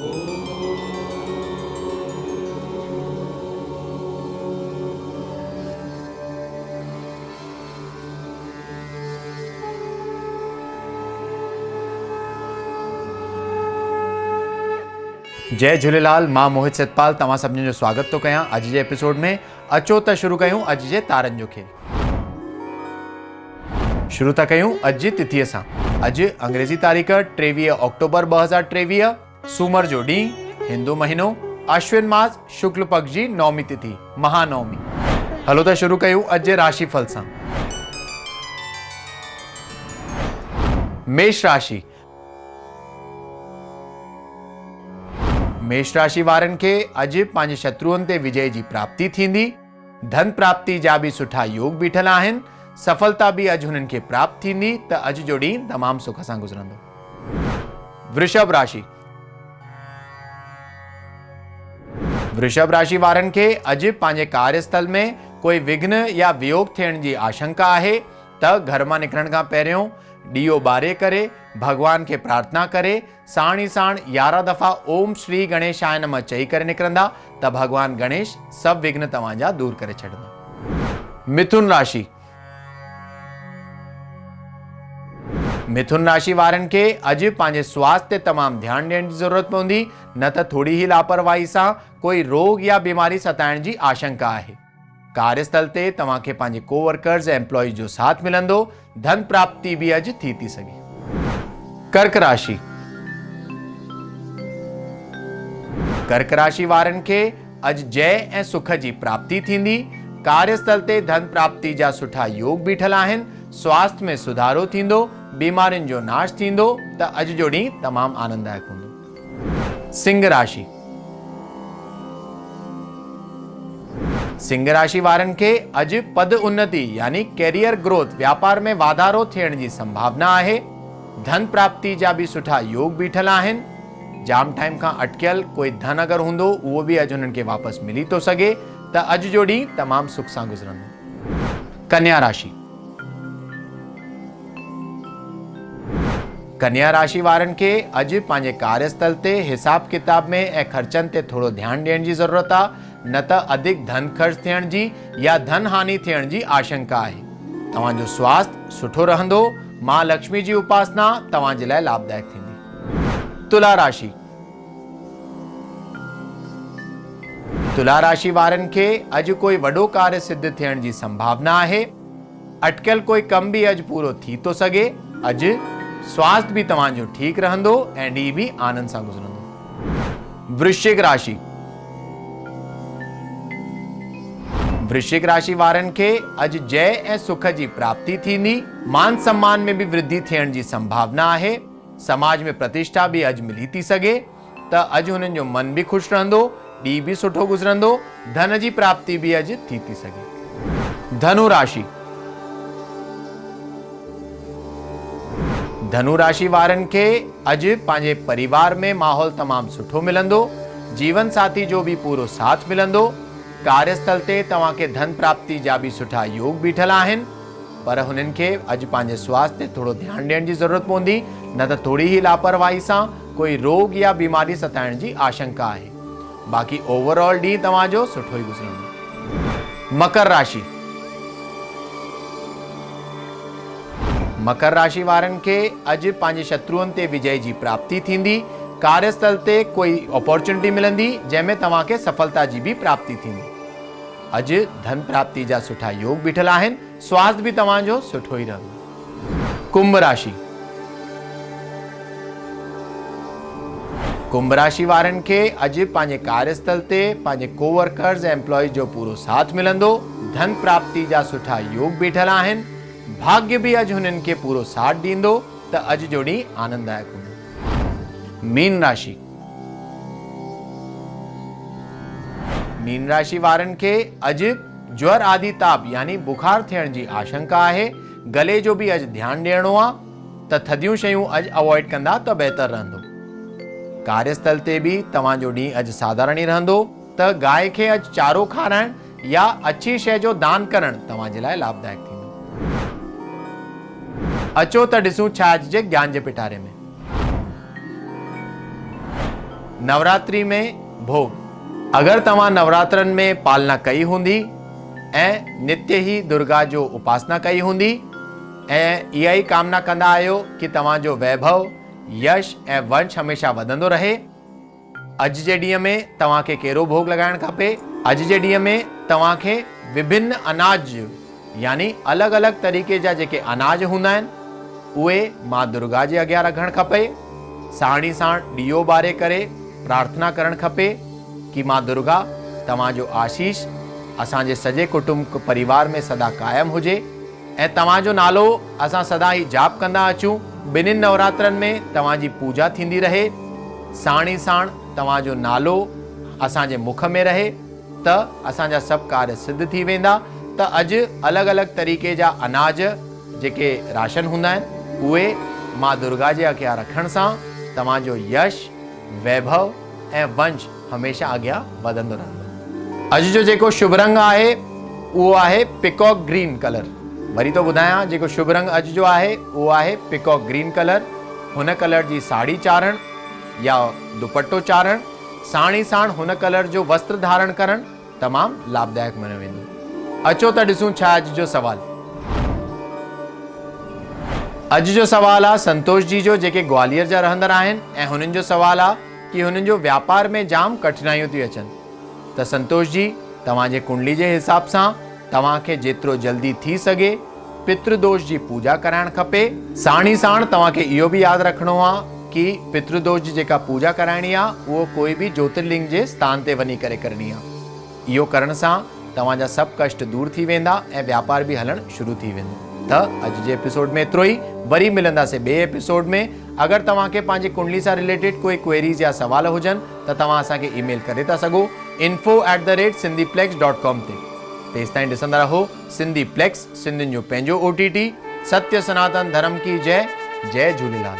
जय झूलेलाल। मां मोहित सतपाल तव्हां सभिनी जो स्वागत तो कयां अॼु जे एपिसोड में। अचो त शुरू कयूं अॼु जे तारनि जो खेल। शुरू था कयूं अॼु जी तिथीअ सां। अॼु अंग्रेज़ी तारीख़ 23 अक्टूबर 2023, सूमर जो ॾींहुं, हिंदू महीनो अश्विन मास, शुक्ल पक्ष जी नौमी तिथि, महानवमी। हलो त शुरू कयूं अॼु जे राशिफल सां। मेष राशि। मेष राशि वारनि खे अॼु पंहिंजे शत्रुअनि ते विजय जी प्राप्ति थींदी। धन प्राप्ति जा बि सुठा योग बीठल आहिनि। सफलता बि अॼु हुननि खे प्राप्त थींदी त अॼु जो ॾींहुं तमामु सुख सां गुज़रंदो। वृषभ राशि। वृषभ राशि वारनि खे अॼु पंहिंजे कार्यस्थल में कोई विघ्न या वियोग थियण जी आशंका आहे त घर मां निकिरण खां पहिरियों ॾीओ ॿारे करे भगवान खे प्रार्थना करे साण ई साण 11 दफ़ा ओम श्री गणेशाय नमः चई करे निकिरंदा त भगवान गणेश सभु विघ्न तव्हांजा दूर करे छॾंदा। मिथुन राशि। मिथुन राशि वारनि खे अॼु पंहिंजे स्वास्थ्य ते तमामु ध्यानु ॾियण जी ज़रूरत पवंदी, न त थोरी ई लापरवाही सां कोई रोग या बीमारी सताइण जी आशंका आहे। कार्यस्थल ते तव्हांखे पंहिंजे कोवर्कर्स ऐं एम्प्लॉइज जो साथ मिलंदो। धन प्राप्ति भी अॼु थी सके। कर्क राशि। कर्क राशि वारनि खे अॼु जय ऐं सुख जी प्राप्ति थींदी। कार्यस्थल ते धन प्राप्ति जा सुठा योग बीठल आहिनि। स्वास्थ्य में सुधारो थींदो। बीमारियुनि जो नाश थींदो त अॼु जो ॾींहुं तमामु आनंददायक हूंदो। सिंह राशि। सिंह राशि वारनि खे अॼु पद उन्नति यानी कैरियर ग्रोथ, व्यापार में वाधारो थियण जी संभावना आहे। धन प्राप्ति जा बि सुठा योग बीठल आहिनि। जाम टाइम खां अटकियल कोई धन अगरि हूंदो उहो बि अॼु हुननि खे वापसि मिली थो सघे त अॼु जो ॾींहुं तमामु सुख सां गुज़रंदो। कन्या राशि। कन्या राशि वारनि खे अॼु पंहिंजे कार्यस्थल ते हिसाब किताब में ऐं ख़र्चनि ते थोरो ध्यानु ॾियण जी ज़रूरत आहे, न त अधिक धन ख़र्च थियण जी या धन हानि थियण जी आशंका आहे। तव्हांजो स्वास्थ्य सुठो रहंदो। मां लक्ष्मी जी उपासना तव्हांजे लाइ लाभदायक थींदी। तुला राशि। तुला राशि वारनि खे अॼु कोई वॾो कार्य सिद्ध थियण जी संभावना आहे। अटकियल कोई कम बि अॼु पूरो थी थो सघे। अॼु स्वास्थ्य भी तव्हांजो ठीक रहंदो ऐं ॾींहुं भी आनंद सां गुज़रंदो। वृश्चिक राशि। वृश्चिक राशि वारनि खे अॼु जय ऐं सुख जी प्राप्ति थींदी। मान सम्मान में भी वृद्धि थियण जी संभावना आहे। समाज में प्रतिष्ठा भी अॼु मिली थी सघे त अॼु हुननि जो मन भी खुश रहंदो। ॾींहुं भी सुठो गुज़रंदो। धन जी प्राप्ति भी अॼु थी सघे। धनु राशि। धनु राशि वारनि खे अॼु पंहिंजे परिवार में माहौल तमामु सुठो मिलंदो। जीवन साथी जो भी पूरो साथ मिलंदो। कार्यस्थल ते तव्हांखे धन प्राप्ति जा भी सुठा योग बीठल आहिनि, पर हुननि खे अॼु पंहिंजे स्वास्थ्य ते थोरो ध्यानु ॾियण जी ज़रूरत पवंदी, न त थोरी ई लापरवाही सां कोई रोग या बीमारी सताइण जी आशंका आहे। बाक़ी ओवरऑल ॾींहुं तव्हांजो सुठो ई गुज़रंदो। मकर राशि। मकर राशि वारनि खे अॼु पंहिंजे शत्रुअनि ते विजय जी प्राप्ति थींदी। कार्यस्थल ते कोई अपॉर्चुनिटी मिलंदी जंहिंमें तव्हांखे सफलता जी भी प्राप्ति थींदी। अॼु धन प्राप्ति जा सुठा योग बीठल आहिनि। स्वास्थ्य भी तव्हांजो सुठो ई रहंदो। कुंभ राशि। कुंभ राशि वारनि खे अॼु पंहिंजे कार्यस्थल ते पंहिंजे कोवर्कर्स ऐं एम्प्लॉइज जो पूरो साथ मिलंदो। धन प्राप्ति जा सुठा योग बीठल आहिनि। भाग्य भी अॼु हुननि खे पूरो साथ ॾींदो त अॼु जो ॾींहुं आनंददायक हूंदो। मीन राशि। मीन राशि वारनि खे अॼु ज्वर आदि ताप यानी बुखार थियण जी आशंका आहे। गले जो भी अॼु ध्यानु ॾियणो आहे त थधियूं शयूं अॼु अवॉइड कंदा त बहितर रहंदो। कार्यस्थल ते भी तव्हांजो ॾींहुं अॼु साधारण ई रहंदो त गाय खे अॼु चारो खाराइण या अच्छी शइ जो दान करणु तव्हांजे लाइ लाभदायक थींदो। अचो त ॾिसूं छा अॼु जे ज्ञान जे पिटारे में। नवरात्रि में भोग। अगर तव्हां नवरात्रनि में पालना कई हूंदी ऐं नित्य ही दुर्गा जो उपासना कई हूंदी ऐं इहा ई कामना कंदा आहियो कि तव्हांजो वैभव, यश ऐं वंश हमेशा वधंदो रहे, अॼु जे ॾींहं में तव्हांखे कहिड़ो भोग लॻाइणु खपे? अॼु जे ॾींहं में तव्हांखे विभिन्न अनाज यानी अलॻि अलॻि तरीक़े जा जेके अनाज हूंदा आहिनि उहे मां दुर्गा जे अॻियां रखणु खपे। साण ई साण ॾीओ ॿारे करे प्रार्थना करणु खपे कि मां दुर्गा तव्हांजो आशीष असांजे सॼे कुटुंब परिवार में सदा क़ाइमु हुजे ऐं तव्हांजो नालो असां सदा ई जाप कंदा अचूं। ॿिन्हिनि नवरात्रनि में तव्हांजी पूजा थींदी रहे, साण ई साण तव्हांजो नालो असांजे मुख में रहे त असांजा सभु कार्य सिद्ध थी वेंदा। त अॼु अलॻि अलॻि तरीक़े जा अनाज जेके राशन हूंदा आहिनि उहे मां दुर्गा जे अॻियां रखण सां तव्हांजो यश, वैभव ऐं वंश हमेशा अॻियां वधंदो रहंदो। अॼु जो जेको शुभ रंग आहे उहो आहे पिकॉक ग्रीन कलर। वरी तो ॿुधायां, जेको शुभ रंग अॼु जो आहे उहो आहे पिकॉक ग्रीन कलर। हुन कलर जी साड़ी चाढ़ण या दुपट्टो चाढ़ण, साण ई साण हुन कलर जो वस्त्र धारण करण तमामु लाभदायक मञियो वेंदो। अचो त ॾिसूं छा अॼु जो सवाल। अॼु जो सवाल आहे संतोष जी जो, जेके ग्वालियर जा रहंदड़ आहिनि ऐं हुननि जो सवाल आहे कि हुननि जो व्यापार में जाम कठिनाइयूं थी अचनि। त संतोष जी, तव्हांजे कुंडली जे हिसाब सां तव्हांखे जेतिरो जल्दी थी सघे पितृदोष जी पूजा कराइणु खपे। साण ई साण तव्हांखे इहो बि यादि रखिणो आहे कि पितृदोष जी जेका पूजा कराइणी आहे उहो कोई बि ज्योतिर्लिंग जे स्थान ते वञी करे करणी आहे। इहो करण सां तव्हांजा सभु कष्ट दूर थी वेंदा ऐं व्यापार बि हलणु शुरू थी वेंदो। त अॼु जे एपिसोड में एतिरो ई। वरी मिलंदासीं ॿिए एपिसोड में। अगरि तव्हांखे पंहिंजी कुंडली सां रिलेटेड कोई क्वेरीज़ या सवाल हुजनि त तव्हां असांखे ईमेल करे था सघो info@sindhiplex.com ते। तेसिताईं ॾिसंदा रहो सिंधी प्लेक्स, सिंधियुनि जो पंहिंजो OTT। सत्य सनातन धर्म की जय। जय झूलेलाल।